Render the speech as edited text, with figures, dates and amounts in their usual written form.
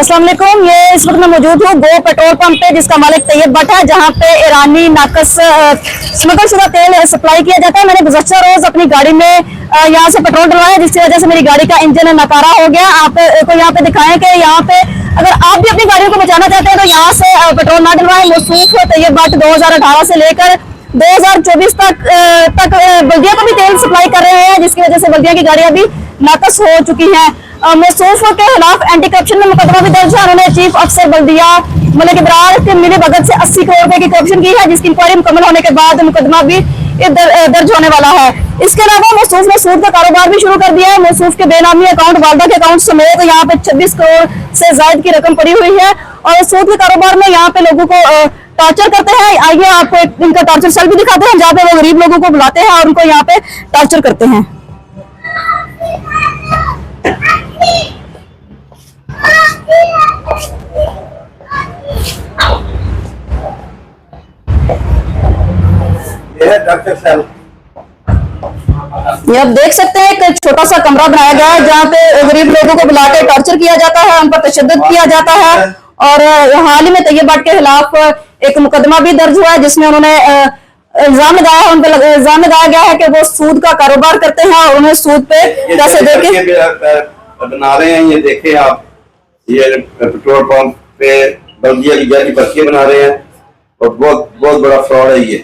अस्सलाम वालेकुम। ये इस वक्त मैं मौजूद हूँ गो पेट्रोल पंप पे, जिसका मालिक तैयब भट्ट है, जहाँ पे ईरानी नाकस स्मगल शुदा तेल सप्लाई किया जाता है। मैंने गुज़श्ता रोज अपनी गाड़ी में यहाँ से पेट्रोल डलवाया, जिसकी वजह से मेरी गाड़ी का इंजन नकारा हो गया। आप को यहाँ पे दिखाएं कि यहाँ पे अगर आप भी अपनी गाड़ियों को बचाना चाहते हैं तो यहाँ से पेट्रोल ना डलवाएं। मौसूफ तैयब भट्ट 2018 से लेकर 2024 तक बल्दिया को भी तेल सप्लाई कर रहे हैं, जिसकी वजह से बल्दिया की गाड़ियां भी नाकस हो चुकी हैं। मौसूफ के खिलाफ एंटी करप्शन में मुकदमा भी दर्ज है। उन्होंने चीफ अफसर बल्दिया मलिक इब्रार के मिली भगत से 80 करोड़ रुपए की करप्शन की है, जिसकी इंक्वायरी मुकम्मल होने के बाद मुकदमा भी दर्ज होने वाला है। इसके अलावा मौसूफ ने सूद का कारोबार भी शुरू कर दिया है। मौसूफ के बेनामी अकाउंट, वालदा के अकाउंट समेत यहाँ पे 26 करोड़ से ज्यादा की रकम पड़ी हुई है और सूद के कारोबार में यहाँ पे लोगों को टॉर्चर करते हैं। आइए आपको इनका टॉर्चर सेल भी दिखाते हैं, जहाँ पे वो गरीब लोगों को बुलाते हैं और उनको यहाँ पे टॉर्चर करते हैं। ये आप देख सकते हैं एक छोटा सा कमरा बनाया गया है, जहाँ पे गरीब लोगों को बुला के टॉर्चर किया जाता है, उन पर तशद्दुद किया जाता है। और हाल ही में तैयब भट्ट के खिलाफ एक मुकदमा भी दर्ज हुआ है, जिसमें उन्होंने इल्जाम लगाया है, उन पर इल्जाम लगाया गया है कि वो सूद का कारोबार करते हैं और उन्हें सूद पे पैसे देके बना रहे हैं। ये देखें आप, ये पेट्रोल पंप पे बल्दिया की जाली पर्चियां बना रहे हैं और बहुत बड़ा फ्रॉड है ये।